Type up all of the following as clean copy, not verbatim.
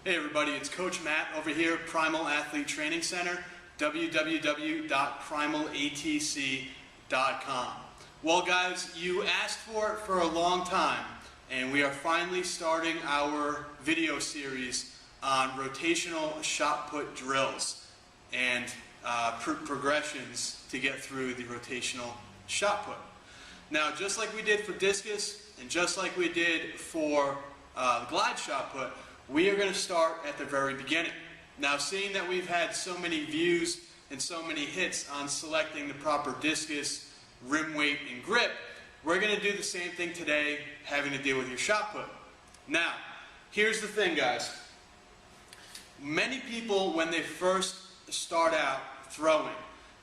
Hey everybody, it's Coach Matt over here at Primal Athlete Training Center, www.primalatc.com. Well guys, you asked for it for a long time, and we are finally starting our video series on rotational shot put drills and progressions to get through the rotational shot put. Now, just like we did for discus and just like we did for glide shot put, we are going to start at the very beginning. Now, seeing that we've had so many views and so many hits on selecting the proper discus, rim weight, and grip, we're going to do the same thing today, having to deal with your shot put. Now, here's the thing, guys. Many people, when they first start out throwing,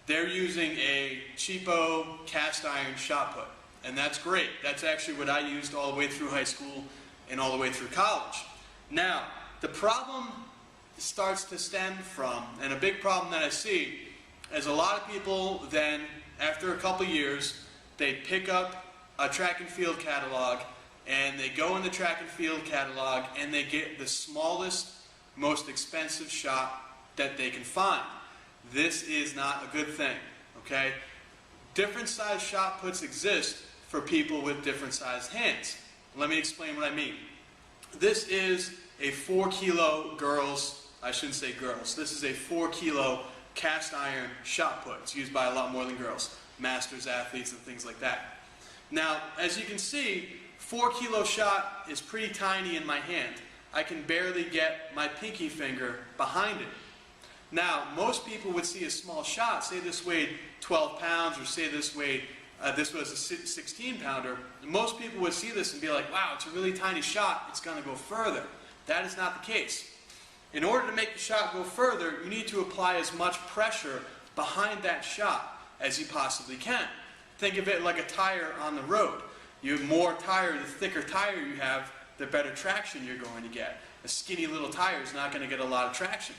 they're using a cheapo cast iron shot put. And that's great. That's actually what I used all the way through high school and all the way through college. Now, the problem starts to stem from, and a big problem that I see, is a lot of people then, after a couple years, they pick up a track and field catalog, and they go in the track and field catalog, and they get the smallest, most expensive shot that they can find. This is not a good thing, okay? Different size shot puts exist for people with different sized hands. Let me explain what I mean. This is a 4 kilo girls, I shouldn't say girls, this is a 4 kilo cast iron shot put. It's used by a lot more than girls, masters athletes and things like that. Now, as you can see, 4 kilo shot is pretty tiny in my hand. I can barely get my pinky finger behind it. Now, most people would see a small shot, say this weighed 12 pounds, or say this weighed, this was a 16 pounder. Most people would see this and be like, wow, it's a really tiny shot, it's going to go further. That is not the case. In order to make the shot go further, you need to apply as much pressure behind that shot as you possibly can. Think of it like a tire on the road. The more tire, the thicker tire you have, the better traction you're going to get. A skinny little tire is not going to get a lot of traction.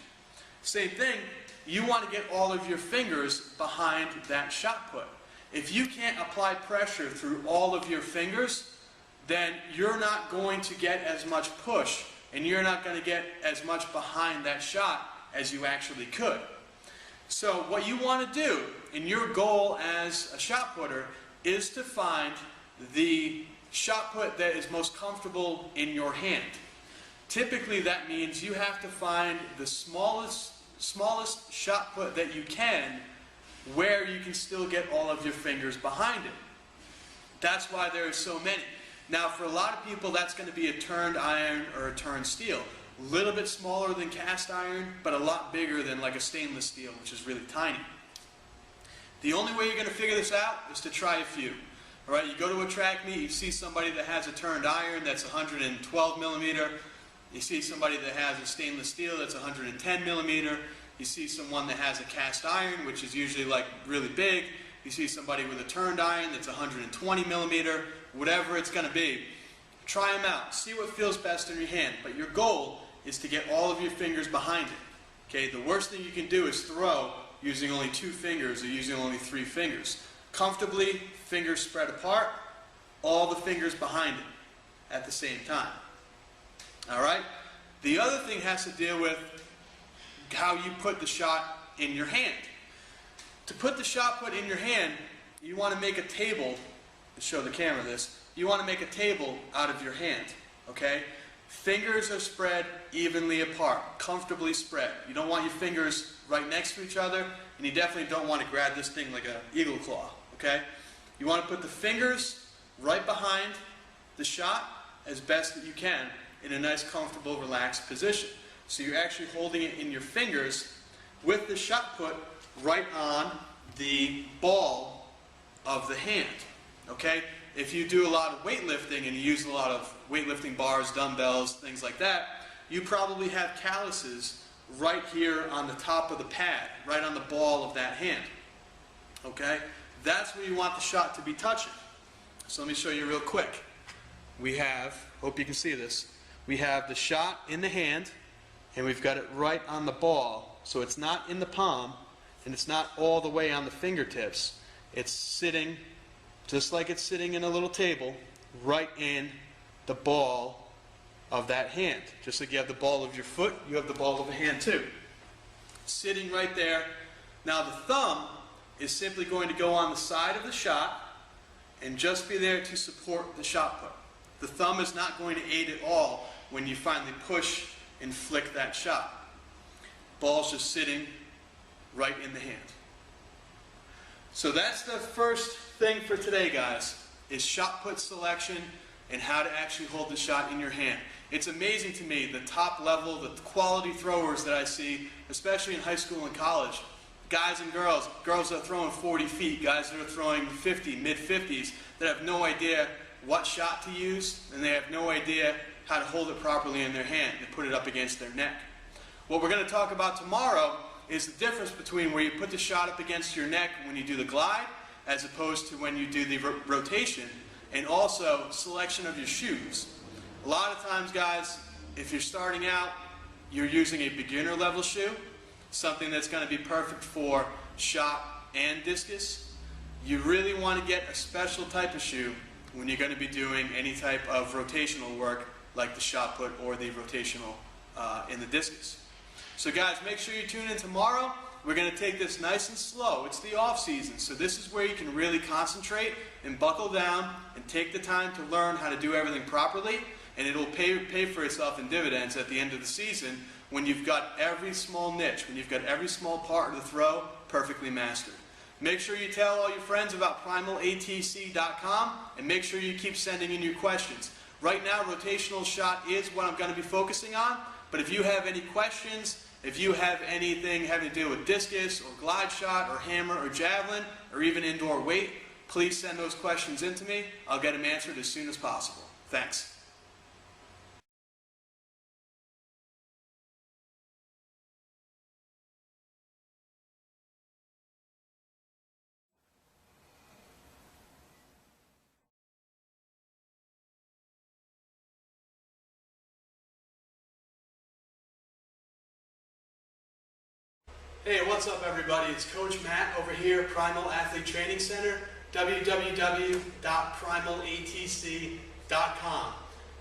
Same thing, you want to get all of your fingers behind that shot put. If you can't apply pressure through all of your fingers, then you're not going to get as much push, and you're not going to get as much behind that shot as you actually could. So what you want to do, and your goal as a shot putter, is to find the shot put that is most comfortable in your hand. Typically that means you have to find the smallest shot put that you can, where you can still get all of your fingers behind it. That's why there are so many. Now, for a lot of people, that's going to be a turned iron or a turned steel. A little bit smaller than cast iron, but a lot bigger than like a stainless steel, which is really tiny. The only way you're going to figure this out is to try a few. All right, you go to a track meet, you see somebody that has a turned iron that's 112 millimeter. You see somebody that has a stainless steel that's 110 millimeter. You see someone that has a cast iron, which is usually like really big. You see somebody with a turned iron that's 120 millimeter, whatever it's going to be. Try them out. See what feels best in your hand. But your goal is to get all of your fingers behind it. Okay, the worst thing you can do is throw using only 2 fingers or using only 3 fingers. Comfortably, fingers spread apart, all the fingers behind it at the same time. All right? The other thing has to deal with how you put the shot in your hand. To put the shot put in your hand, you want to make a table, to show the camera this, you want to make a table out of your hand, okay? Fingers are spread evenly apart, comfortably spread. You don't want your fingers right next to each other, and you definitely don't want to grab this thing like an eagle claw, okay? You want to put the fingers right behind the shot as best that you can in a nice, comfortable, relaxed position. So you're actually holding it in your fingers with the shot put right on the ball of the hand, okay? If you do a lot of weightlifting and you use a lot of weightlifting bars, dumbbells, things like that, you probably have calluses right here on the top of the pad, right on the ball of that hand, okay? That's where you want the shot to be touching. So let me show you real quick. We have, hope you can see this, we have the shot in the hand, and we've got it right on the ball, so it's not in the palm, and it's not all the way on the fingertips. It's sitting, just like it's sitting in a little table, right in the ball of that hand. Just like you have the ball of your foot, you have the ball of a hand too. Sitting right there. Now the thumb is simply going to go on the side of the shot and just be there to support the shot put. The thumb is not going to aid at all when you finally push and flick that shot. Ball's just sitting right in the hand. So that's the first thing for today, guys, is shot put selection and how to actually hold the shot in your hand. It's amazing to me, the top level, the quality throwers that I see, especially in high school and college. Guys and girls that are throwing 40 feet, guys that are throwing 50, mid-50s, that have no idea what shot to use, and they have no idea how to hold it properly in their hand and put it up against their neck. What we're going to talk about tomorrow is the difference between where you put the shot up against your neck when you do the glide, as opposed to when you do the rotation, and also selection of your shoes. A lot of times, guys, if you're starting out, you're using a beginner level shoe, something that's going to be perfect for shot and discus. You really want to get a special type of shoe when you're going to be doing any type of rotational work like the shot put or the rotational in the discus. So guys, make sure you tune in tomorrow. We're going to take this nice and slow. It's the off season, so this is where you can really concentrate and buckle down and take the time to learn how to do everything properly, and it'll pay for itself in dividends at the end of the season when you've got every small niche, when you've got every small part of the throw perfectly mastered. Make sure you tell all your friends about pinoyathletics.info, and make sure you keep sending in your questions. Right now, rotational shot is what I'm going to be focusing on, but if you have any questions, if you have anything having to do with discus or glide shot or hammer or javelin or even indoor weight, please send those questions in to me. I'll get them answered as soon as possible. Thanks. Hey, what's up everybody? It's Coach Matt over here, Primal Athlete Training Center, www.primalatc.com.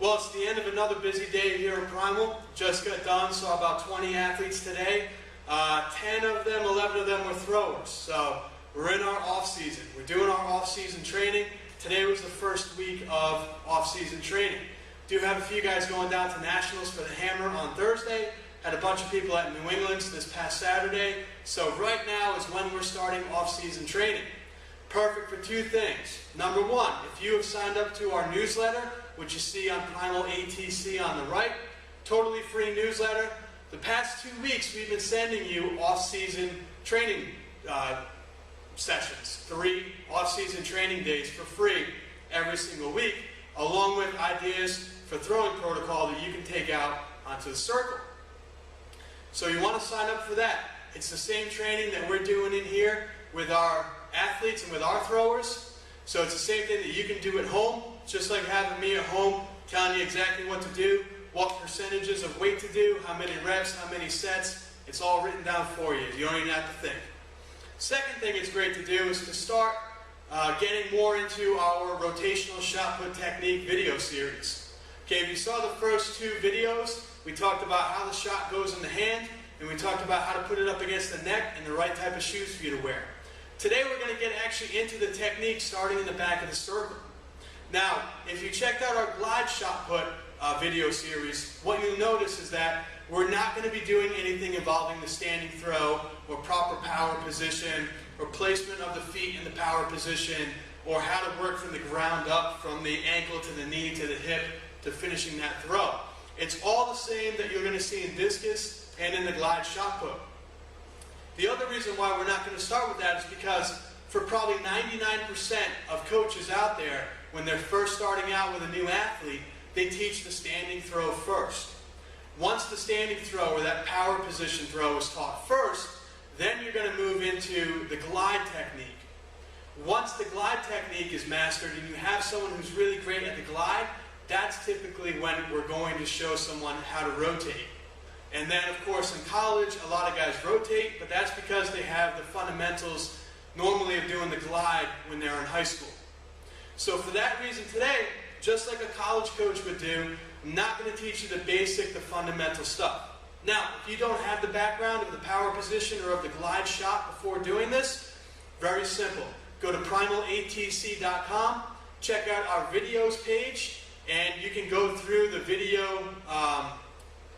Well, it's the end of another busy day here at Primal. Just got done, saw about 20 athletes today. 10 of them, 11 of them were throwers. So we're in our off season. We're doing our off season training. Today was the first week of off season training. Do have a few guys going down to Nationals for the hammer on Thursday. Had a bunch of people at New England this past Saturday. So right now is when we're starting off-season training. Perfect for two things. Number one, if you have signed up to our newsletter, which you see on Primal ATC on the right, totally free newsletter. The past 2 weeks we've been sending you off-season training sessions. 3 off-season training days for free every single week, along with ideas for throwing protocol that you can take out onto the circle. So you want to sign up for that. It's the same training that we're doing in here with our athletes and with our throwers. So it's the same thing that you can do at home, just like having me at home telling you exactly what to do, what percentages of weight to do, how many reps, how many sets. It's all written down for you. You don't even have to think. Second thing it's great to do is to start getting more into our rotational shot put technique video series. Okay, if you saw the first 2 videos, we talked about how the shot goes in the hand, and we talked about how to put it up against the neck and the right type of shoes for you to wear. Today we're going to get actually into the technique starting in the back of the circle. Now, if you checked out our glide shot put video series, what you'll notice is that we're not going to be doing anything involving the standing throw or proper power position or placement of the feet in the power position or how to work from the ground up from the ankle to the knee to the hip to finishing that throw. It's all the same that you're going to see in discus and in the glide shot put. The other reason why we're not going to start with that is because for probably 99% of coaches out there, when they're first starting out with a new athlete, they teach the standing throw first. Once the standing throw or that power position throw is taught first, then you're going to move into the glide technique. Once the glide technique is mastered and you have someone who's really great at the glide, that's typically when we're going to show someone how to rotate. And then, of course, in college, a lot of guys rotate, but that's because they have the fundamentals normally of doing the glide when they're in high school. So for that reason today, just like a college coach would do, I'm not going to teach you the basic, the fundamental stuff. Now, if you don't have the background of the power position or of the glide shot before doing this, very simple. Go to pinoyathletics.info, check out our videos page, and you can go through the video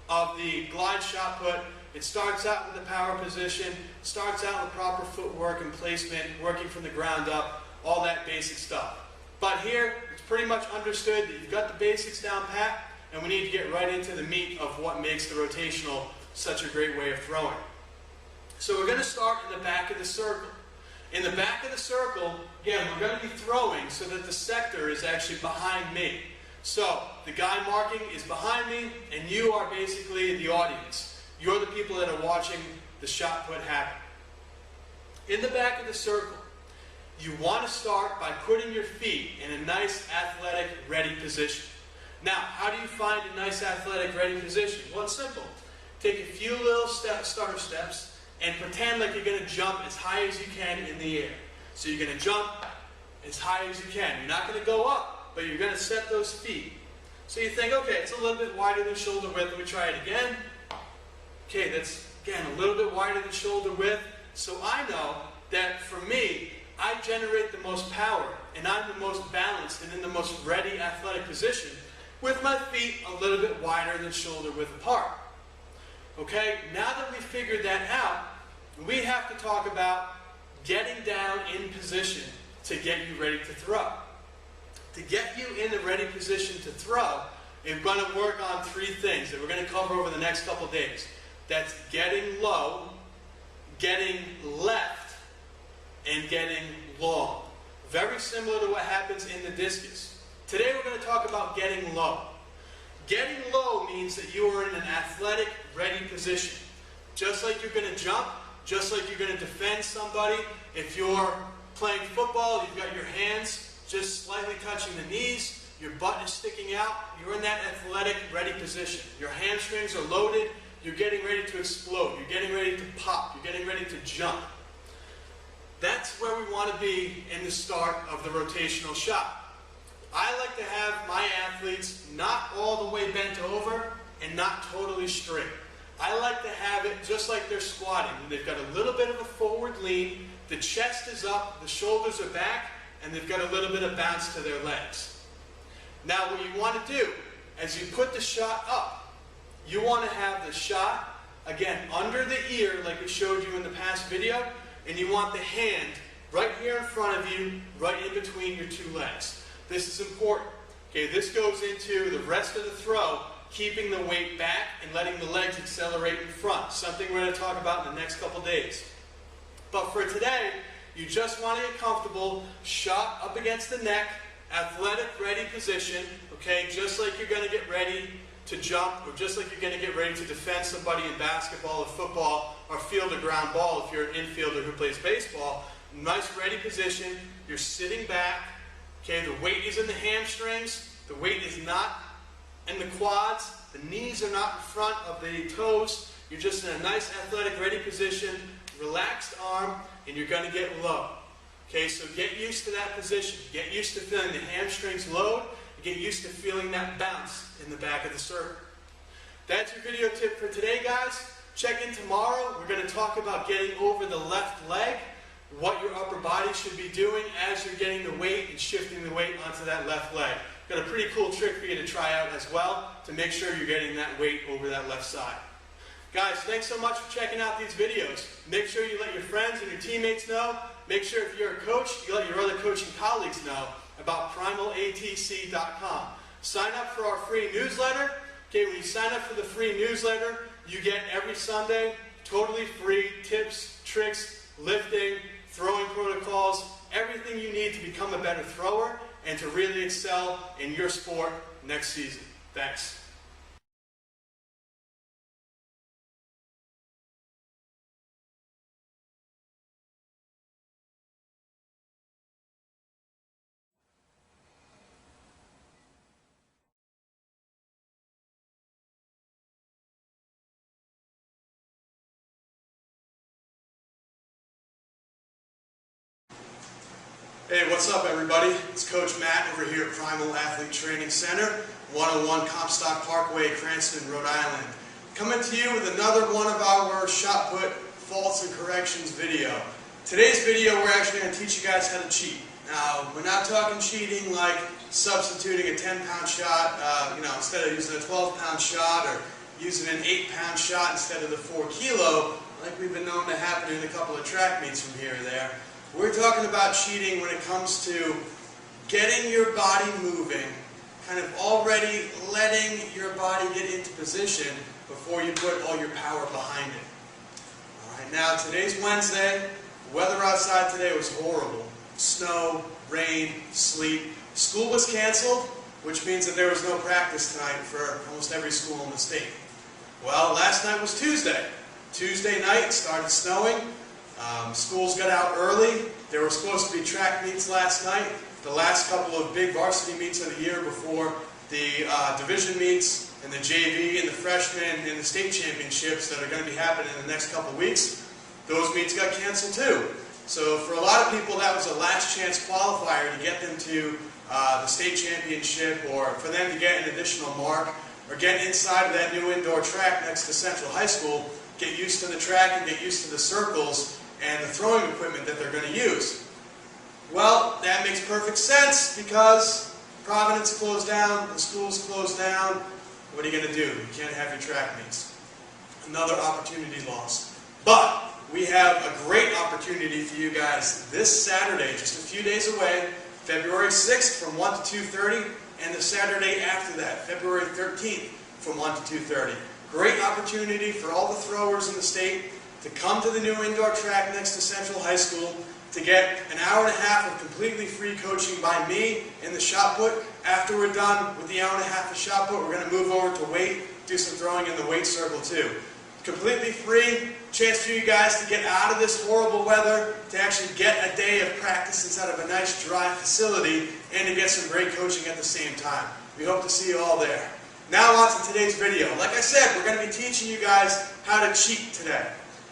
of the glide shot put. It starts out with the power position, starts out with proper footwork and placement, working from the ground up, all that basic stuff. But here, it's pretty much understood that you've got the basics down pat, and we need to get right into the meat of what makes the rotational such a great way of throwing. So we're going to start in the back of the circle. In the back of the circle, again, we're going to be throwing so that the sector is actually behind me. So the guy marking is behind me, and you are basically the audience. You're the people that are watching the shot put happen. In the back of the circle, you want to start by putting your feet in a nice athletic ready position. Now, how do you find a nice athletic ready position? Well, it's simple. Take a few little starter steps and pretend like you're going to jump as high as you can in the air. So you're going to jump as high as you can. You're not going to go up, but you're going to set those feet. So you think, okay, it's a little bit wider than shoulder width. Let me try it again. Okay, that's, again, a little bit wider than shoulder width. So I know that for me, I generate the most power, and I'm the most balanced and in the most ready athletic position with my feet a little bit wider than shoulder width apart. Okay, now that we figured that out, we have to talk about getting down in position to get you ready to throw. To get you in the ready position to throw, we're going to work on three things that we're going to cover over the next couple days. That's getting low, getting left, and getting long. Very similar to what happens in the discus. Today we're going to talk about getting low. Getting low means that you are in an athletic ready position. Just like you're going to jump, just like you're going to defend somebody. If you're playing football, you've got your hands just slightly touching the knees, your butt is sticking out, you're in that athletic ready position. Your hamstrings are loaded, you're getting ready to explode, you're getting ready to pop, you're getting ready to jump. That's where we want to be in the start of the rotational shot. I like to have my athletes not all the way bent over and not totally straight. I like to have it just like they're squatting. They've got a little bit of a forward lean, the chest is up, the shoulders are back, and they've got a little bit of bounce to their legs. Now what you want to do, as you put the shot up, you want to have the shot, again, under the ear like we showed you in the past video, and you want the hand right here in front of you, right in between your two legs. This is important. Okay, this goes into the rest of the throw, keeping the weight back and letting the legs accelerate in front. Something we're going to talk about in the next couple days. But for today, you just want to get comfortable, shot up against the neck, athletic ready position, okay, just like you're going to get ready to jump, or just like you're going to get ready to defend somebody in basketball or football, or field or ground ball if you're an infielder who plays baseball. Nice ready position, you're sitting back, okay, the weight is in the hamstrings, the weight is not in the quads, the knees are not in front of the toes, you're just in a nice athletic ready position, relaxed arm, and you're going to get low. Okay, so get used to that position. Get used to feeling the hamstrings load. Get used to feeling that bounce in the back of the circle. That's your video tip for today, guys. Check in tomorrow. We're going to talk about getting over the left leg, what your upper body should be doing as you're getting the weight and shifting the weight onto that left leg. Got a pretty cool trick for you to try out as well to make sure you're getting that weight over that left side. Guys, thanks so much for checking out these videos. Make sure you let your friends and your teammates know. Make sure if you're a coach, you let your other coaching colleagues know about pinoyathletics.info. Sign up for our free newsletter. Okay, when you sign up for the free newsletter, you get every Sunday totally free tips, tricks, lifting, throwing protocols, everything you need to become a better thrower and to really excel in your sport next season. Thanks. Hey, what's up everybody? It's Coach Matt over here at Primal Athlete Training Center. 101 Comstock Parkway, Cranston, Rhode Island. Coming to you with another one of our shot put faults and corrections video. Today's video we're actually going to teach you guys how to cheat. Now, we're not talking cheating like substituting a 10-pound shot, instead of using a 12-pound shot, or using an 8-pound shot instead of the 4-kilo, like we've been known to happen in a couple of track meets from here or there. We're talking about cheating when it comes to getting your body moving, kind of already letting your body get into position before you put all your power behind it. Alright, now today's Wednesday. The weather outside today was horrible. Snow, rain, sleet. School was canceled, which means that there was no practice tonight for almost every school in the state. Well, last night was Tuesday. Tuesday night it started snowing. Schools got out early. There were supposed to be track meets last night. The last couple of big varsity meets of the year before the division meets and the JV and the freshman and the state championships that are going to be happening in the next couple of weeks. Those meets got canceled too. So for a lot of people that was a last chance qualifier to get them to the state championship, or for them to get an additional mark, or get inside of that new indoor track next to Central High School, get used to the track and get used to the circles and the throwing equipment that they're going to use. Well, that makes perfect sense because Providence closed down, the schools closed down. What are you going to do? You can't have your track meets. Another opportunity lost. But we have a great opportunity for you guys this Saturday, just a few days away, February 6th from 1 to 2:30, and the Saturday after that, February 13th from 1 to 2:30. Great opportunity for all the throwers in the state to come to the new indoor track next to Central High School to get an hour and a half of completely free coaching by me in the shot put. After we're done with the hour and a half of shot put, we're going to move over to weight, do some throwing in the weight circle too. Completely free, chance for you guys to get out of this horrible weather, to actually get a day of practice inside of a nice dry facility, and to get some great coaching at the same time. We hope to see you all there. Now on to today's video. Like I said, we're going to be teaching you guys how to cheat today.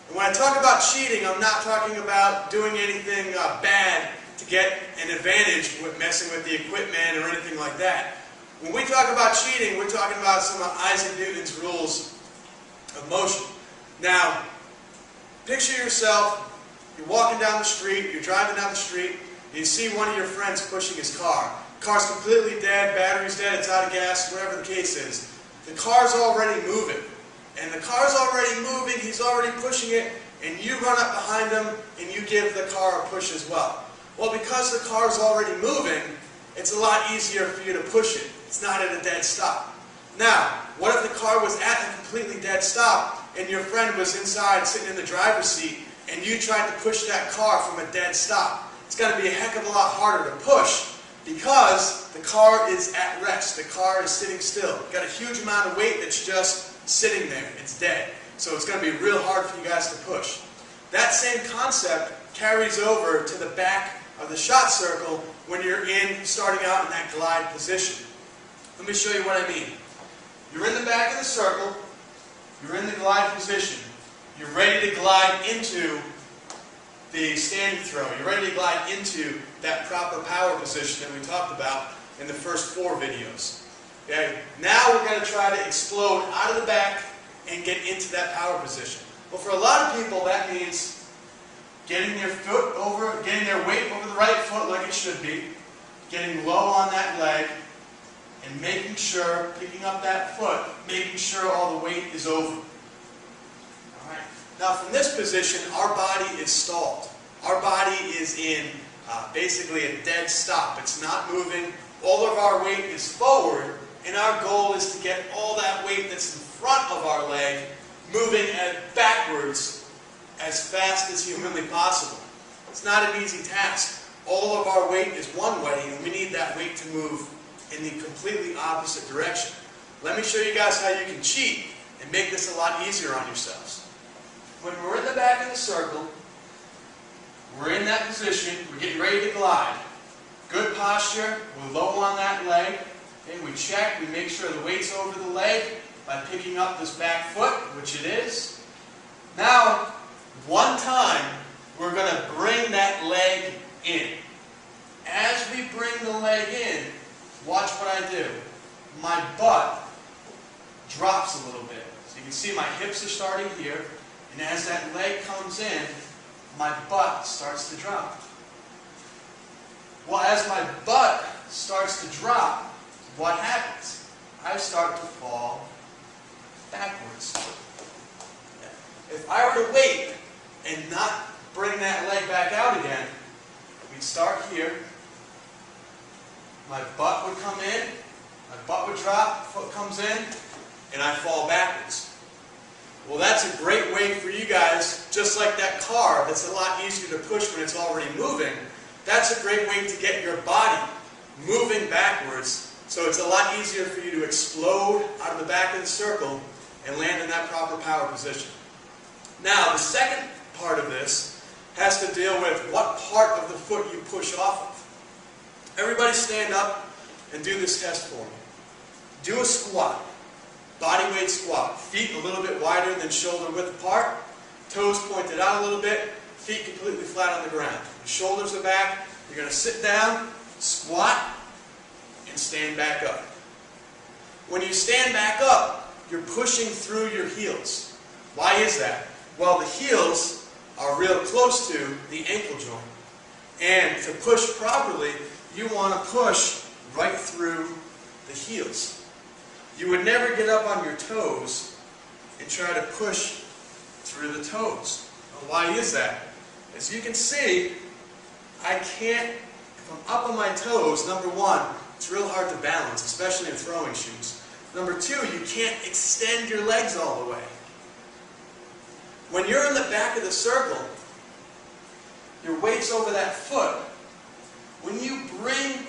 And when I talk about cheating, I'm not talking about doing anything bad to get an advantage with messing with the equipment or anything like that. When we talk about cheating, we're talking about some of Isaac Newton's rules of motion. Now, picture yourself, you're walking down the street, you're driving down the street, and you see one of your friends pushing his car. The car's completely dead, battery's dead, it's out of gas, whatever the case is. The car's already moving. And the car's already moving, he's already pushing it, and you run up behind him and you give the car a push as well. Well, because the car's already moving, it's a lot easier for you to push it. It's not at a dead stop. Now, what if the car was at a completely dead stop and your friend was inside sitting in the driver's seat and you tried to push that car from a dead stop? It's going to be a heck of a lot harder to push because the car is at rest. The car is sitting still. You've got a huge amount of weight that's just sitting there. It's dead. So it's going to be real hard for you guys to push. That same concept carries over to the back of the shot circle when you're starting out in that glide position. Let me show you what I mean. You're in the back of the circle. You're in the glide position. You're ready to glide into the standing throw. You're ready to glide into that proper power position that we talked about in the first 4 videos. Okay? Now we're going to try to explode out of the back and get into that power position. Well, for a lot of people that means getting their weight over the right foot like it should be, getting low on that leg, and making sure, picking up that foot, making sure all the weight is over. Alright. Now from this position, our body is stalled. Our body is in basically a dead stop. It's not moving. All of our weight is forward, and our goal is to get all that weight that's in front of our leg moving backwards as fast as humanly possible. It's not an easy task. All of our weight is one way, and we need that weight to move in the completely opposite direction. Let me show you guys how you can cheat and make this a lot easier on yourselves. When we're in the back of the circle, we're in that position, we're getting ready to glide. Good posture, we're low on that leg, and we check, we make sure the weight's over the leg by picking up this back foot, which it is. Now, one time, we're going to bring that leg in. As we bring the leg in, watch what I do. my butt drops a little bit. So you can see my hips are starting here, and as that leg comes in, my butt starts to drop. Well, as my butt starts to drop, what happens? I start to fall backwards. If I were to wait and not bring that leg back out again, we'd start here, my butt would come in, my butt would drop, foot comes in, and I fall backwards. Well, that's a great way for you guys, just like that car that's a lot easier to push when it's already moving, that's a great way to get your body moving backwards, so it's a lot easier for you to explode out of the back of the circle and land in that proper power position. Now, the second part of this has to deal with what part of the foot you push off of. Everybody stand up and do this test for me. Do a squat, body weight squat. Feet a little bit wider than shoulder width apart, toes pointed out a little bit, feet completely flat on the ground. The shoulders are back. You're going to sit down, squat, and stand back up. When you stand back up, you're pushing through your heels. Why is that? Well, the heels are real close to the ankle joint. And to push properly, you want to push right through the heels. You would never get up on your toes and try to push through the toes. Well, why is that? As you can see, I can't, if I'm up on my toes, number one, it's real hard to balance, especially in throwing shoes. Number two, you can't extend your legs all the way. When you're in the back of the circle, your weight's over that foot. When you bring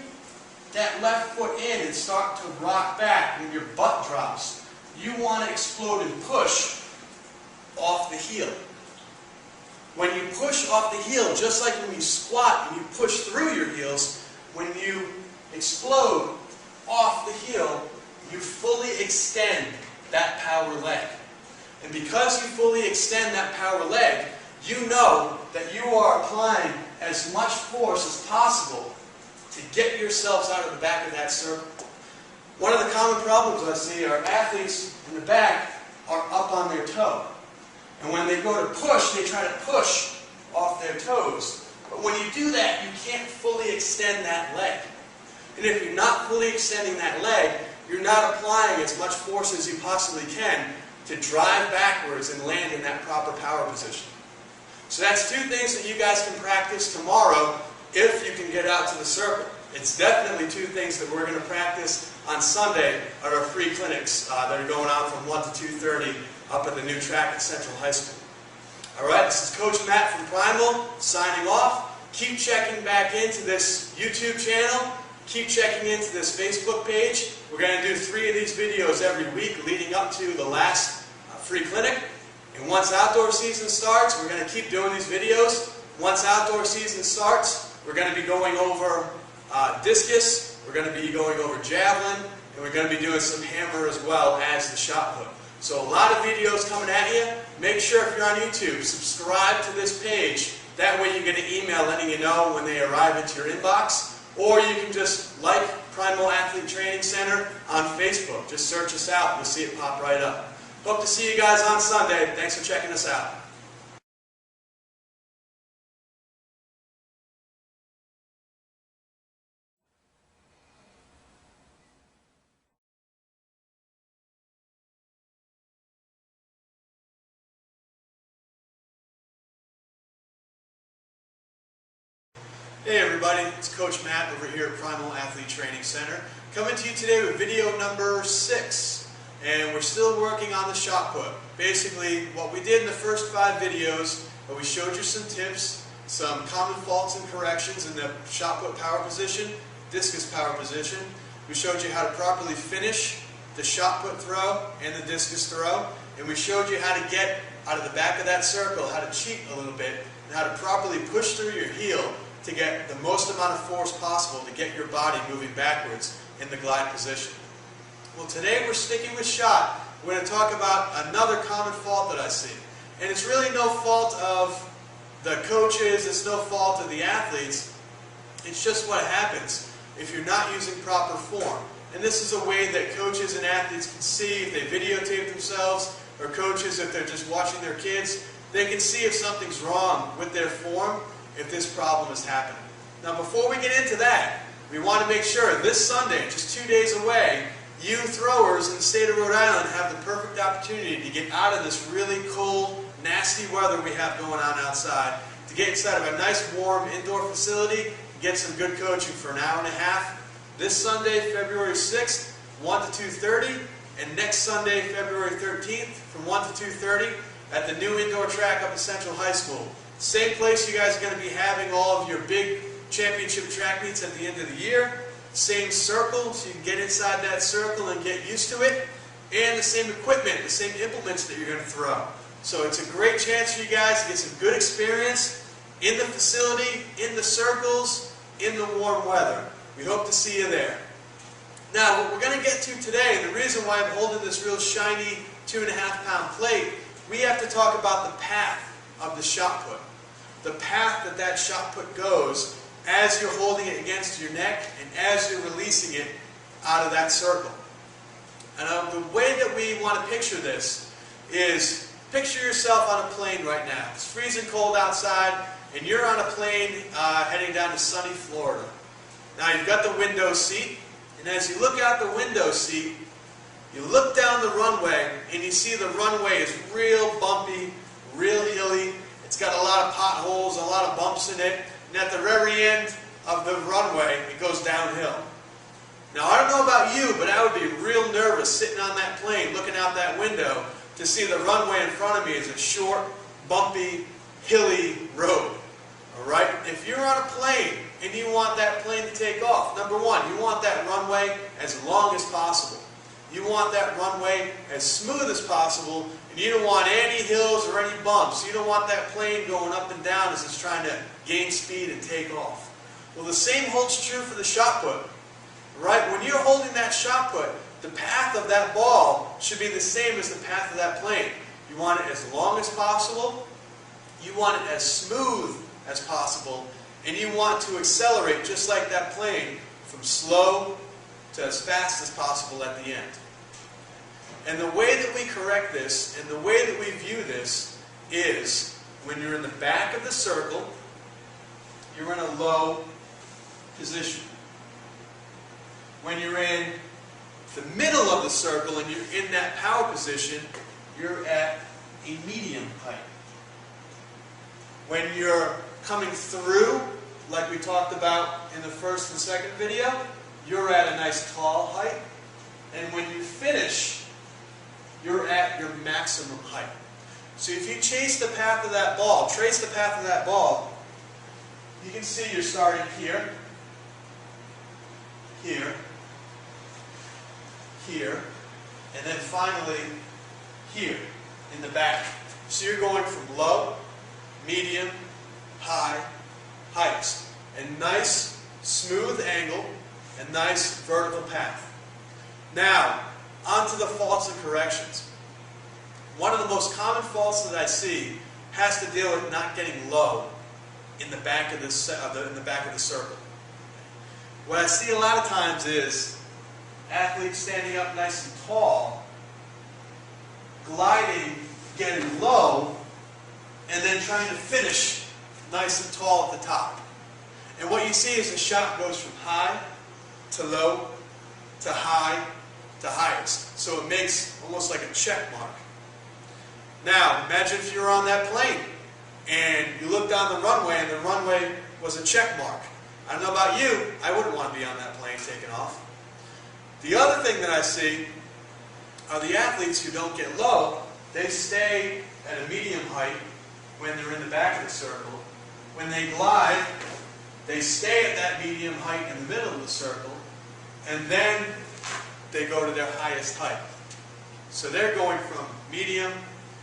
that left foot in and start to rock back and your butt drops, you want to explode and push off the heel. When you push off the heel, just like when you squat and you push through your heels, when you explode off the heel, you fully extend that power leg. And because you fully extend that power leg, you know that you are applying as much force as possible to get yourselves out of the back of that circle. One of the common problems I see are athletes in the back are up on their toe. And when they go to push, they try to push off their toes. But when you do that, you can't fully extend that leg. And if you're not fully extending that leg, you're not applying as much force as you possibly can to drive backwards and land in that proper power position. So that's two things that you guys can practice tomorrow if you can get out to the circle. It's definitely two things that we're going to practice on Sunday at our free clinics that are going on from 1 to 2:30 up at the new track at Central High School. Alright, this is Coach Matt from Primal signing off. Keep checking back into this YouTube channel. Keep checking into this Facebook page. We're going to do 3 of these videos every week leading up to the last free clinic. And once outdoor season starts, we're going to keep doing these videos. Once outdoor season starts, we're going to be going over discus, we're going to be going over javelin, and we're going to be doing some hammer as well as the shot put. So a lot of videos coming at you. Make sure if you're on YouTube, subscribe to this page. That way you get an email letting you know when they arrive into your inbox. Or you can just like Primal Athlete Training Center on Facebook. Just search us out and you'll see it pop right up. Hope to see you guys on Sunday. Thanks for checking us out. Hey everybody, it's Coach Matt over here at Primal Athlete Training Center. Coming to you today with video number 6. And we're still working on the shot put. Basically, what we did in the first 5 videos, we showed you some tips, some common faults and corrections in the shot put power position, discus power position. We showed you how to properly finish the shot put throw and the discus throw. And we showed you how to get out of the back of that circle, how to cheat a little bit, and how to properly push through your heel to get the most amount of force possible to get your body moving backwards in the glide position. Well, today we're sticking with shot. We're going to talk about another common fault that I see. And it's really no fault of the coaches, it's no fault of the athletes. It's just what happens if you're not using proper form. And this is a way that coaches and athletes can see if they videotape themselves, or coaches, if they're just watching their kids, they can see if something's wrong with their form, if this problem is happening. Now before we get into that, we want to make sure this Sunday, just 2 days away, you throwers in the state of Rhode Island have the perfect opportunity to get out of this really cold, nasty weather we have going on outside, to get inside of a nice warm indoor facility, get some good coaching for an hour and a half. This Sunday, February 6th, 1 to 2:30, and next Sunday, February 13th, from 1 to 2:30, at the new indoor track up at Central High School. Same place you guys are going to be having all of your big championship track meets at the end of the year. Same circle, so you can get inside that circle and get used to it. And the same equipment, the same implements that you're going to throw. So it's a great chance for you guys to get some good experience in the facility, in the circles, in the warm weather. We hope to see you there. Now, what we're going to get to today, and the reason why I'm holding this real shiny 2.5-pound plate, we have to talk about the path of the shot put. The path that that shot put goes as you're holding it against your neck and as you're releasing it out of that circle. And the way that we want to picture this is, picture yourself on a plane right now. It's freezing cold outside, and you're on a plane heading down to sunny Florida. Now you've got the window seat, and as you look out the window seat, you look down the runway, and you see the runway is real bumpy, real hilly. It's got a lot of potholes, a lot of bumps in it, and at the very end of the runway, it goes downhill. Now I don't know about you, but I would be real nervous sitting on that plane, looking out that window, to see the runway in front of me is a short, bumpy, hilly road. Alright? If you're on a plane and you want that plane to take off, number one, you want that runway as long as possible. You want that runway as smooth as possible, and you don't want any hills or any bumps. You don't want that plane going up and down as it's trying to gain speed and take off. Well, the same holds true for the shot put. Right? When you're holding that shot put, the path of that ball should be the same as the path of that plane. You want it as long as possible, you want it as smooth as possible, and you want to accelerate just like that plane from slow to as fast as possible at the end. And the way that we correct this, and the way that we view this, is when you're in the back of the circle, you're in a low position. When you're in the middle of the circle and you're in that power position, you're at a medium height. When you're coming through, like we talked about in the first and second video, you're at a nice tall height. And when you finish, you're at your maximum height. So if you trace the path of that ball, you can see you're starting here, here, here, and then finally here in the back. So you're going from low, medium, high, highest. A nice smooth angle, a nice vertical path. Now, onto the faults and corrections. One of the most common faults that I see has to deal with not getting low in the back of the circle. What I see a lot of times is athletes standing up nice and tall, gliding, getting low, and then trying to finish nice and tall at the top. And what you see is the shot goes from high to low to high to highest. So it makes almost like a check mark. Now, imagine if you were on that plane and you looked down the runway and the runway was a check mark. I don't know about you, I wouldn't want to be on that plane taking off. The other thing that I see are the athletes who don't get low. They stay at a medium height when they're in the back of the circle. When they glide, they stay at that medium height in the middle of the circle, and then they go to their highest height. So they're going from medium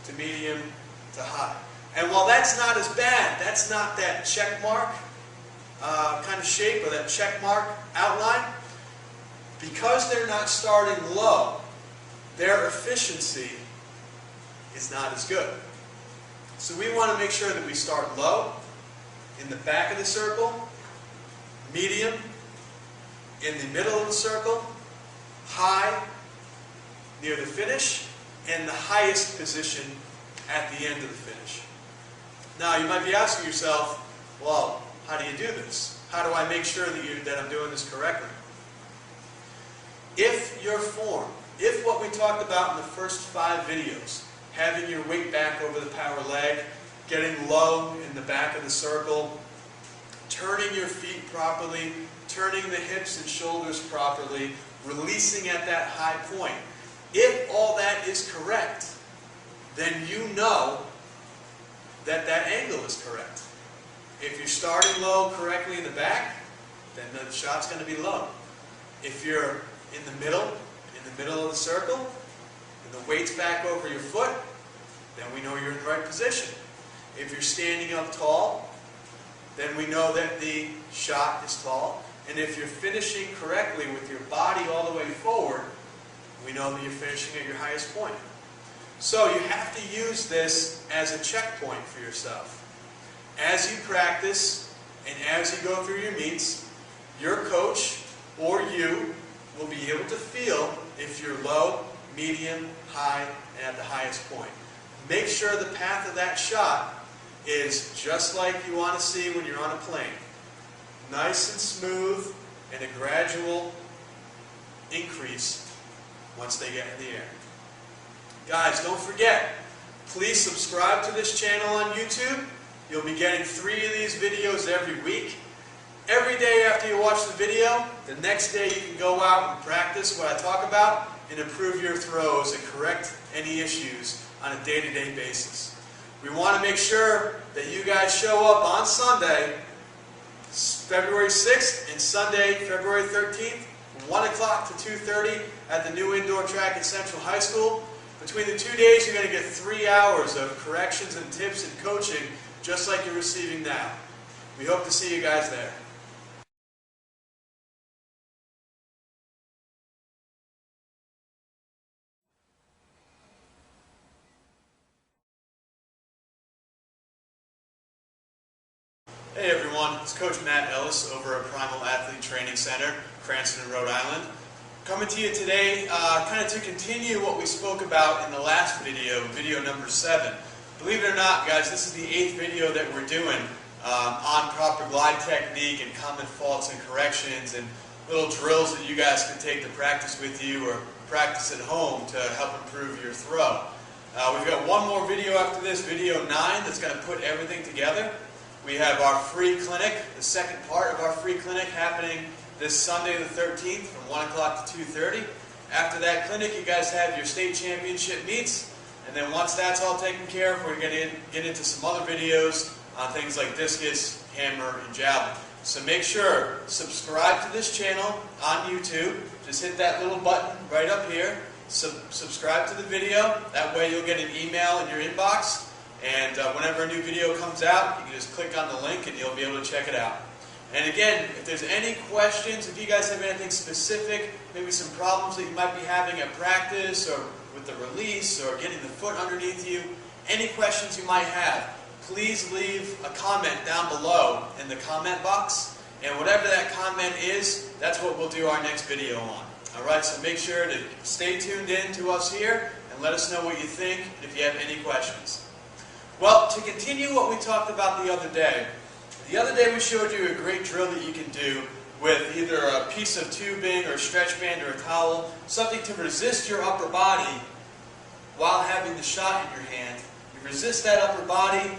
to high. And while that's not as bad, that's not that check mark kind of shape or that check mark outline, because they're not starting low, their efficiency is not as good. So we want to make sure that we start low, in the back of the circle, medium, in the middle of the circle, high near the finish and the highest position at the end of the finish. Now you might be asking yourself, well, how do you do this? How do I make sure that I'm doing this correctly? If your form, if what we talked about in the first 5 videos, having your weight back over the power leg, getting low in the back of the circle, turning your feet properly, turning the hips and shoulders properly, releasing at that high point, if all that is correct, then you know that that angle is correct. If you're starting low correctly in the back, then the shot's going to be low. If you're in the middle of the circle, and the weight's back over your foot, then we know you're in the right position. If you're standing up tall, then we know that the shot is tall. And if you're finishing correctly with your body all the way forward, we know that you're finishing at your highest point. So you have to use this as a checkpoint for yourself. As you practice and as you go through your meets, your coach or you will be able to feel if you're low, medium, high, and at the highest point. Make sure the path of that shot is just like you want to see when you're on a plane. Nice and smooth and a gradual increase once they get in the air. Guys, don't forget, please subscribe to this channel on YouTube. You'll be getting 3 of these videos every week. Every day after you watch the video, the next day you can go out and practice what I talk about and improve your throws and correct any issues on a day-to-day basis. We want to make sure that you guys show up on Sunday, February 6th, and Sunday, February 13th, from 1 o'clock to 2:30 at the new indoor track at Central High School. Between the 2 days, you're going to get 3 hours of corrections and tips and coaching, just like you're receiving now. We hope to see you guys there. Hey everyone, it's Coach Matt Ellis over at Primal Athlete Training Center, Cranston, Rhode Island. Coming to you today kind of to continue what we spoke about in the last video, video number 7. Believe it or not, guys, this is the 8th video that we're doing on proper glide technique and common faults and corrections and little drills that you guys can take to practice with you or practice at home to help improve your throw. We've got one more video after this, video 9, that's going to put everything together. We have our free clinic, the second part of our free clinic, happening this Sunday the 13th from 1 o'clock to 2:30. After that clinic, you guys have your state championship meets. And then once that's all taken care of, we're going to get into some other videos on things like discus, hammer, and javelin. So make sure, subscribe to this channel on YouTube. Just hit that little button right up here. Subscribe to the video. That way you'll get an email in your inbox. And whenever a new video comes out, you can just click on the link and you'll be able to check it out. And again, if there's any questions, if you guys have anything specific, maybe some problems that you might be having at practice or with the release or getting the foot underneath you, any questions you might have, please leave a comment down below in the comment box. And whatever that comment is, that's what we'll do our next video on. Alright, so make sure to stay tuned in to us here and let us know what you think and if you have any questions. Well, to continue what we talked about the other day we showed you a great drill that you can do with either a piece of tubing or a stretch band or a towel, something to resist your upper body while having the shot in your hand. You resist that upper body,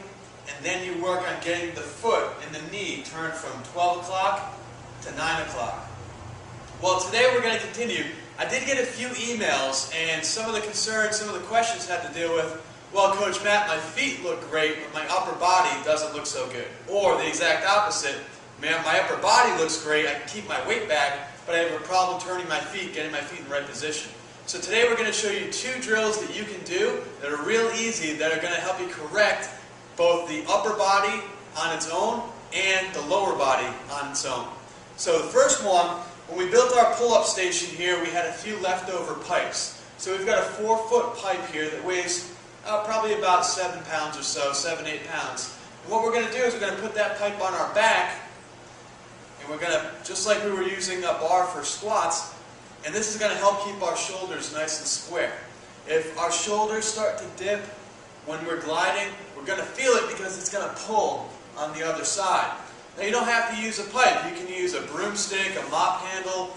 and then you work on getting the foot and the knee turned from 12 o'clock to 9 o'clock. Well, today we're going to continue. I did get a few emails, and some of the concerns, some of the questions had to deal with, well, Coach Matt, my feet look great, but my upper body doesn't look so good. Or the exact opposite, man, my upper body looks great, I can keep my weight back, but I have a problem turning my feet, getting my feet in the right position. So today we're going to show you 2 drills that you can do that are real easy, that are going to help you correct both the upper body on its own and the lower body on its own. So the first one, when we built our pull-up station here, we had a few leftover pipes. So we've got a 4-foot pipe here that weighs probably about 7 pounds or so, 7, 8 pounds. And what we're going to do is we're going to put that pipe on our back, and we're going to, just like we were using a bar for squats, And this is going to help keep our shoulders nice and square. If our shoulders start to dip when we're gliding, we're going to feel it because it's going to pull on the other side. Now you don't have to use a pipe. You can use a broomstick, a mop handle.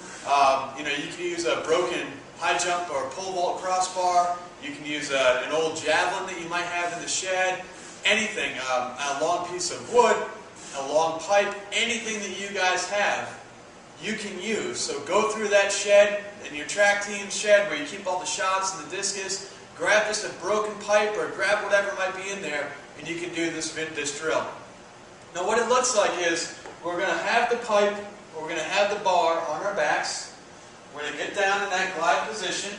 You can use a broken high jump or pole vault crossbar. You can use an old javelin that you might have in the shed. Anything, a long piece of wood, a long pipe, anything that you guys have, you can use. So go through that shed, in your track team shed where you keep all the shots and the discus, grab just a broken pipe or grab whatever might be in there, and you can do this drill. Now what it looks like is we're going to have the pipe, or we're going to have the bar on our backs. We're going to get down in that glide position,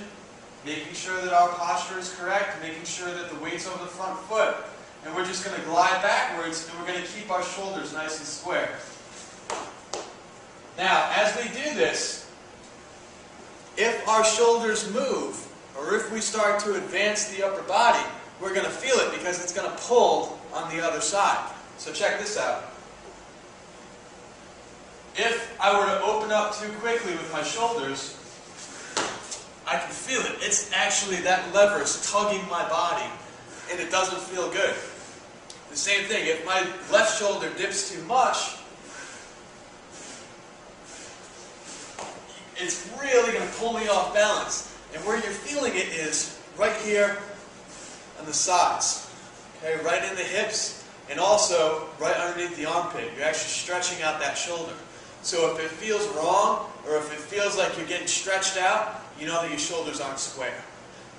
making sure that our posture is correct, making sure that the weight's over the front foot. And we're just going to glide backwards, and we're going to keep our shoulders nice and square. Now, as we do this, if our shoulders move, or if we start to advance the upper body, we're going to feel it because it's going to pull on the other side. So check this out. If I were to open up too quickly with my shoulders, I can feel it. It's actually, that lever is tugging my body, and it doesn't feel good. The same thing, if my left shoulder dips too much, it's really going to pull me off balance. And where you're feeling it is right here on the sides, okay, right in the hips, and also right underneath the armpit. You're actually stretching out that shoulder. So if it feels wrong, or if it feels like you're getting stretched out, you know that your shoulders aren't square.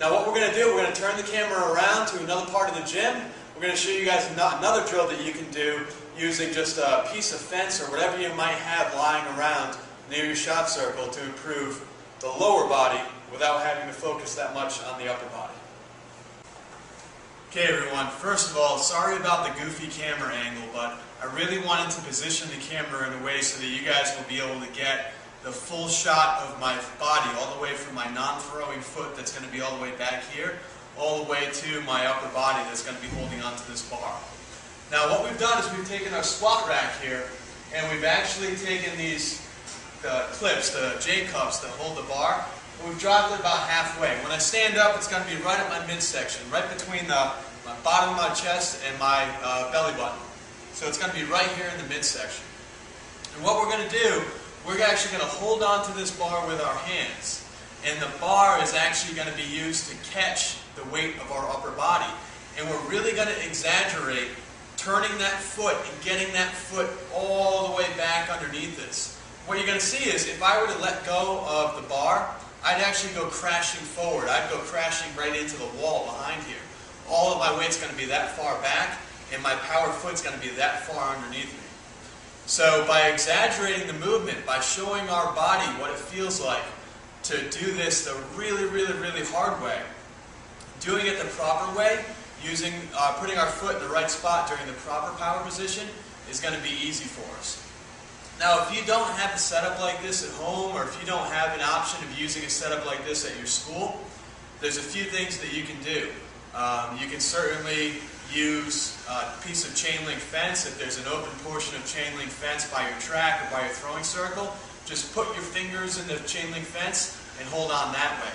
Now what we're going to do, we're going to turn the camera around to another part of the gym. We're going to show you guys another drill that you can do using just a piece of fence or whatever you might have lying around near your shot circle to improve the lower body without having to focus that much on the upper body. Okay everyone, first of all, sorry about the goofy camera angle, but I really wanted to position the camera in a way so that you guys will be able to get the full shot of my body, all the way from my non-throwing foot that's going to be all the way back here, all the way to my upper body that's going to be holding onto this bar. Now what we've done is we've taken our squat rack here, and we've actually taken these clips, the J-cups that hold the bar, and we've dropped it about halfway. When I stand up, it's going to be right at my midsection, right between my bottom of my chest and my belly button. So it's going to be right here in the midsection. And what we're going to do, we're actually going to hold on to this bar with our hands. And the bar is actually going to be used to catch the weight of our upper body. And we're really going to exaggerate turning that foot and getting that foot all the way back underneath this. What you're going to see is if I were to let go of the bar, I'd actually go crashing forward. I'd go crashing right into the wall behind here. All of my weight's going to be that far back, and my power foot's going to be that far underneath me. So by exaggerating the movement, by showing our body what it feels like to do this the really, really, really hard way, doing it the proper way, using putting our foot in the right spot during the proper power position is going to be easy for us. Now, if you don't have a setup like this at home, or if you don't have an option of using a setup like this at your school, there's a few things that you can do. You can certainly use a piece of chain link fence. If there's an open portion of chain link fence by your track or by your throwing circle, just put your fingers in the chain link fence and hold on that way.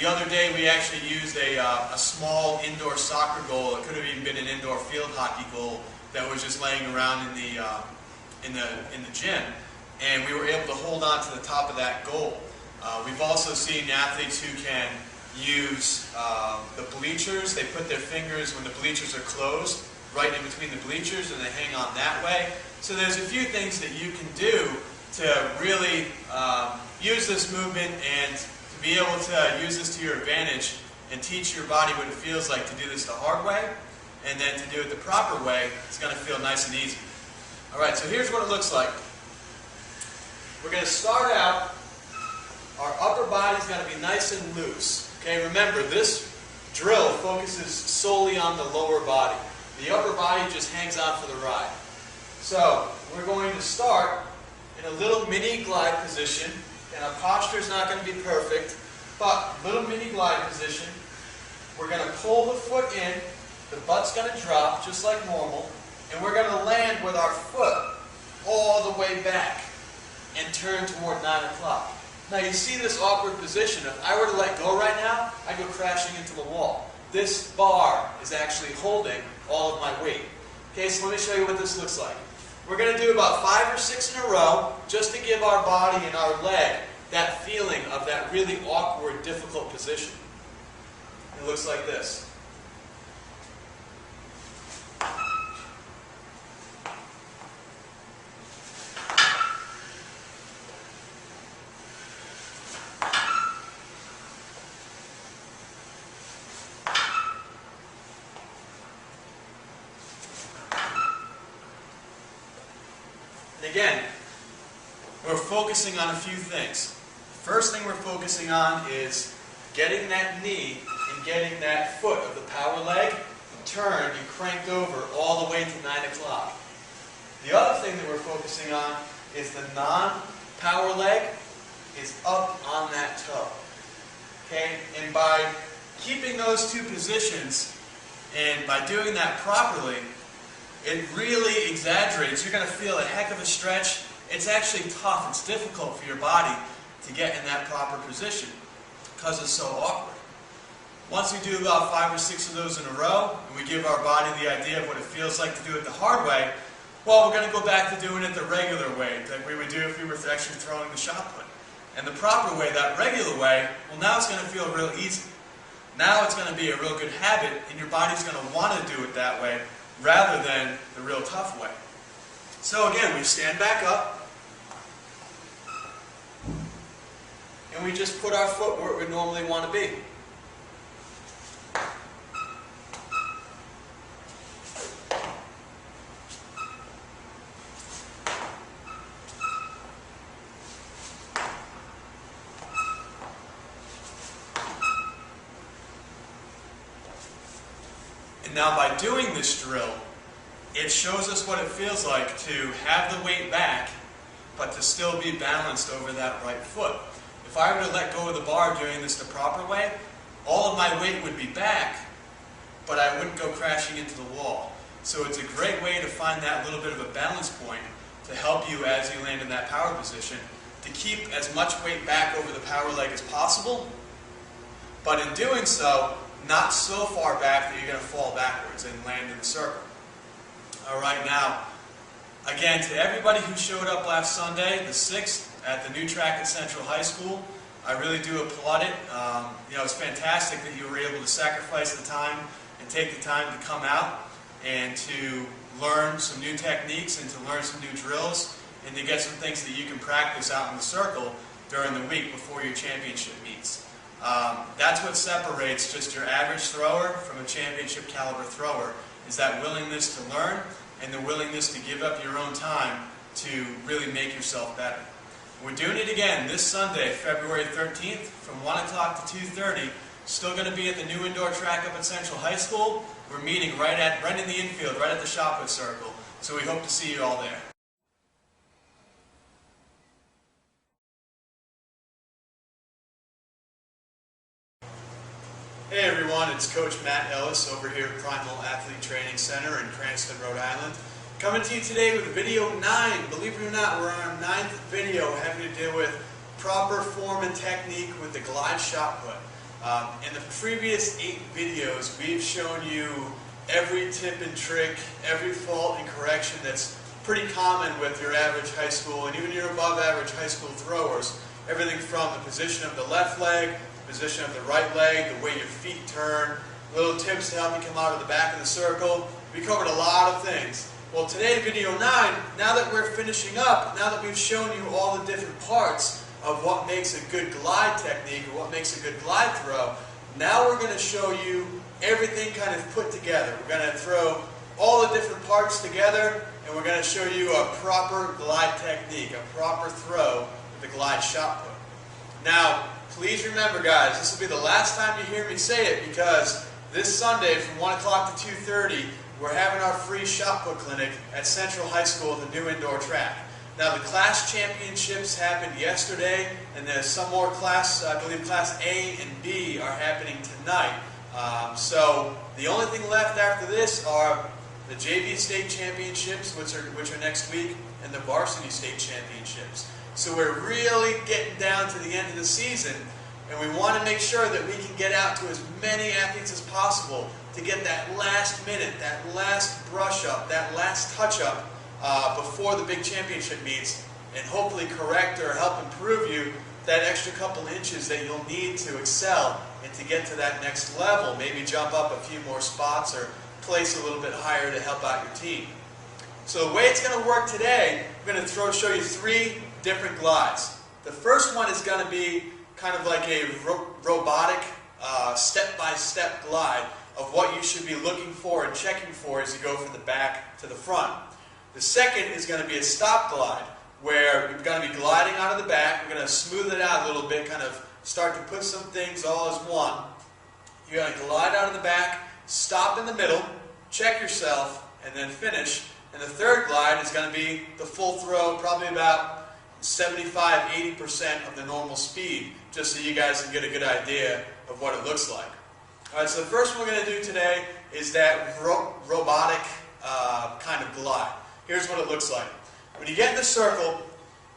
The other day we actually used a small indoor soccer goal. It could have even been an indoor field hockey goal that was just laying around in the gym, and we were able to hold on to the top of that goal. We've also seen athletes who can use the bleachers. They put their fingers, when the bleachers are closed, right in between the bleachers, and they hang on that way. So there's a few things that you can do to really use this movement and to be able to use this to your advantage and teach your body what it feels like to do this the hard way, and then to do it the proper way. It's going to feel nice and easy. Alright, so here's what it looks like. We're going to start out, our upper body's going to be nice and loose. Okay, remember, this drill focuses solely on the lower body. The upper body just hangs on for the ride. So, we're going to start in a little mini glide position, and our posture is not going to be perfect, but little mini glide position. We're going to pull the foot in, the butt's going to drop just like normal, and we're going to land with our foot all the way back and turn toward 9 o'clock. Now you see this awkward position. If I were to let go right now, I'd go crashing into the wall. This bar is actually holding all of my weight. Okay, so let me show you what this looks like. We're going to do about 5 or 6 in a row, just to give our body and our leg that feeling of that really awkward, difficult position. It looks like this. And again, we're focusing on a few things. The first thing we're focusing on is getting that knee and getting that foot of the power leg turned and cranked over all the way to 9 o'clock. The other thing that we're focusing on is the non-power leg is up on that toe. Okay? And by keeping those two positions and by doing that properly, it really exaggerates. You're going to feel a heck of a stretch. It's actually tough. It's difficult for your body to get in that proper position because it's so awkward. Once we do about 5 or 6 of those in a row, and we give our body the idea of what it feels like to do it the hard way, well, we're going to go back to doing it the regular way that we would do if we were actually throwing the shot put. And the proper way, that regular way, well, now it's going to feel real easy. Now it's going to be a real good habit, and your body's going to want to do it that way rather than the real tough way. So again, we stand back up, and we just put our foot where we normally want to be. And now by doing this drill, it shows us what it feels like to have the weight back, but to still be balanced over that right foot. If I were to let go of the bar doing this the proper way, all of my weight would be back, but I wouldn't go crashing into the wall. So it's a great way to find that little bit of a balance point to help you as you land in that power position, to keep as much weight back over the power leg as possible, but in doing so, not so far back that you're going to fall backwards and land in the circle. All right, now, again, to everybody who showed up last Sunday, the 6th, at the new track at Central High School, I really do applaud it. It's fantastic that you were able to sacrifice the time and take the time to come out and to learn some new techniques and to learn some new drills and to get some things that you can practice out in the circle during the week before your championship meets. That's what separates just your average thrower from a championship caliber thrower, is that willingness to learn and the willingness to give up your own time to really make yourself better. We're doing it again this Sunday, February 13th, from 1 o'clock to 2:30. Still going to be at the new indoor track up at Central High School. We're meeting right in the infield, right at the Shotput circle. So we hope to see you all there. Hey everyone, it's Coach Matt Ellis over here at Primal Athlete Training Center in Cranston, Rhode Island. Coming to you today with video 9. Believe it or not, we're on our 9th video having to do with proper form and technique with the glide shot put. In the previous 8 videos, we've shown you every tip and trick, every fault and correction that's pretty common with your average high school and even your above average high school throwers. Everything from the position of the left leg, position of the right leg, the way your feet turn, little tips to help you come out of the back of the circle. We covered a lot of things. Well, today, video 9, now that we're finishing up, now that we've shown you all the different parts of what makes a good glide technique or what makes a good glide throw, now we're going to show you everything kind of put together. We're going to throw all the different parts together and we're going to show you a proper glide technique, a proper throw with the glide shot put. Now, please remember guys, this will be the last time you hear me say it because this Sunday from 1 o'clock to 2:30, we're having our free shot put clinic at Central High School at the new indoor track. Now the class championships happened yesterday and there's some more class, I believe class A and B are happening tonight. So the only thing left after this are the JV state championships, which are next week, and the varsity state championships. So we're really getting down to the end of the season, and we want to make sure that we can get out to as many athletes as possible to get that last minute, that last brush up, that last touch up before the big championship meets, and hopefully correct or help improve you that extra couple inches that you'll need to excel and to get to that next level. Maybe jump up a few more spots or place a little bit higher to help out your team. So the way it's going to work today, I'm going to show you 3 different glides. The first one is going to be kind of like a robotic step-by-step glide of what you should be looking for and checking for as you go from the back to the front. The second is going to be a stop glide, where you're going to be gliding out of the back. We're going to smooth it out a little bit, kind of start to put some things all as one. You're going to glide out of the back, stop in the middle, check yourself, and then finish. And the third glide is going to be the full throw, probably about 75–80% of the normal speed, just so you guys can get a good idea of what it looks like. Alright, so the first one we're going to do today is that robotic kind of glide. Here's what it looks like. When you get in the circle,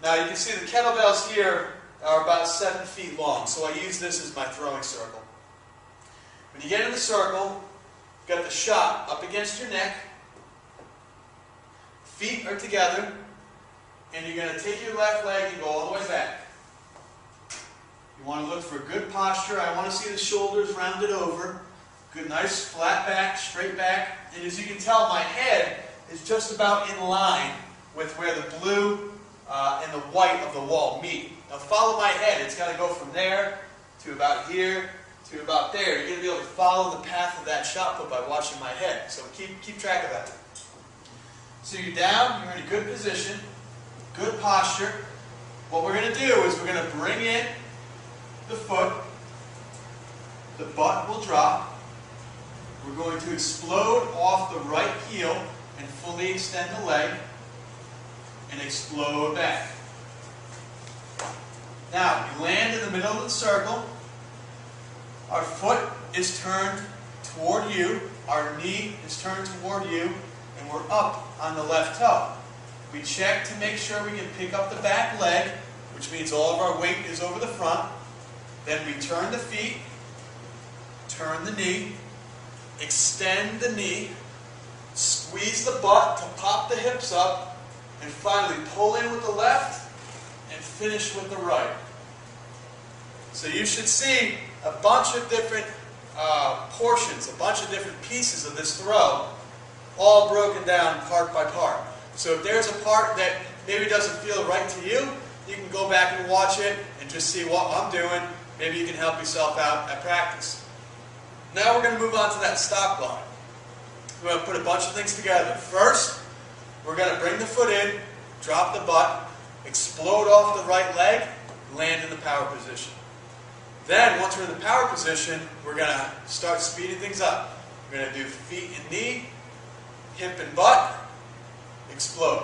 now you can see the kettlebells here are about 7 feet long, so I use this as my throwing circle. When you get in the circle, you've got the shot up against your neck, feet are together, and you're going to take your left leg and go all the way back. You want to look for good posture. I want to see the shoulders rounded over. Good, nice flat back, straight back. And as you can tell, my head is just about in line with where the blue and the white of the wall meet. Now follow my head. It's got to go from there to about here to about there. You're going to be able to follow the path of that shot put by watching my head. So keep track of that. So you're down, you're in a good position, good posture. What we're going to do is we're going to bring in the foot, the butt will drop, we're going to explode off the right heel and fully extend the leg, and explode back. Now, we land in the middle of the circle, our foot is turned toward you, our knee is turned toward you, and we're up on the left toe. We check to make sure we can pick up the back leg, which means all of our weight is over the front. Then we turn the feet, turn the knee, extend the knee, squeeze the butt to pop the hips up, and finally pull in with the left and finish with the right. So you should see a bunch of different portions, a bunch of different pieces of this throw, all broken down part by part. So if there's a part that maybe doesn't feel right to you, you can go back and watch it and just see what I'm doing. Maybe you can help yourself out at practice. Now we're going to move on to that stop glide. We're going to put a bunch of things together. First, we're going to bring the foot in, drop the butt, explode off the right leg, land in the power position. Then, once we're in the power position, we're going to start speeding things up. We're going to do feet and knee, hip and butt, explode.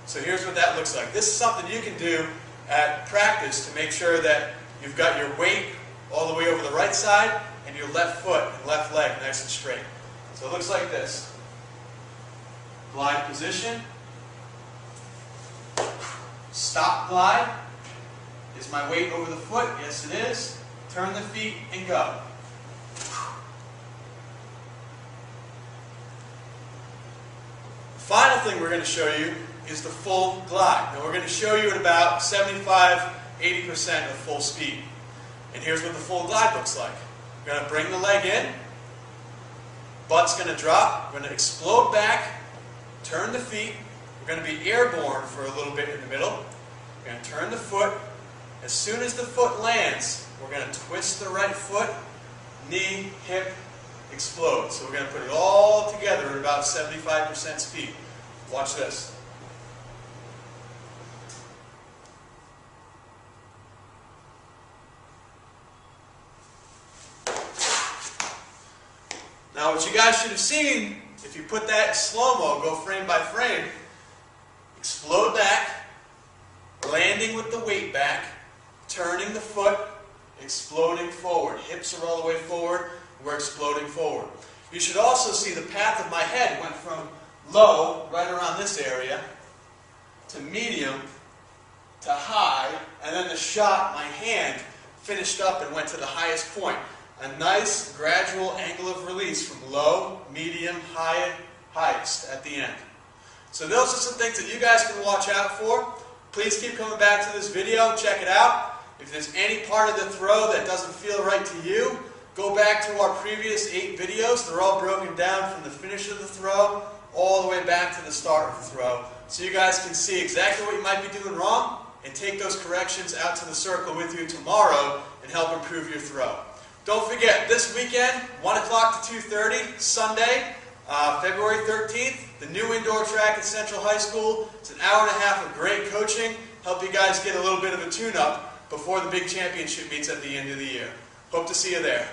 So here's what that looks like. This is something you can do at practice to make sure that you've got your weight all the way over the right side and your left foot and left leg nice and straight. So it looks like this. Glide position. Stop glide. Is my weight over the foot? Yes, it is. Turn the feet and go. Final thing we're going to show you is the full glide. Now we're going to show you at about 75–80% of full speed. And here's what the full glide looks like. We're going to bring the leg in, butt's going to drop, we're going to explode back, turn the feet, we're going to be airborne for a little bit in the middle, we're going to turn the foot. As soon as the foot lands, we're going to twist the right foot, knee, hip, explode. So we're going to put it all together at about 75% speed. Watch this. Now what you guys should have seen, if you put that in slow-mo, go frame by frame, explode back, landing with the weight back, turning the foot, exploding forward. Hips are all the way forward, we're exploding forward. You should also see the path of my head went from low, right around this area, to medium, to high, and then the shot, my hand finished up and went to the highest point. A nice gradual angle of release from low, medium, high, highest at the end. So those are some things that you guys can watch out for. Please keep coming back to this video, check it out. If there's any part of the throw that doesn't feel right to you, go back to our previous 8 videos. They're all broken down from the finish of the throw all the way back to the start of the throw. So you guys can see exactly what you might be doing wrong and take those corrections out to the circle with you tomorrow and help improve your throw. Don't forget, this weekend, 1 o'clock to 2:30, Sunday, February 13th, the new indoor track at Central High School. It's an hour and a half of great coaching. Help you guys get a little bit of a tune-up before the big championship meets at the end of the year. Hope to see you there.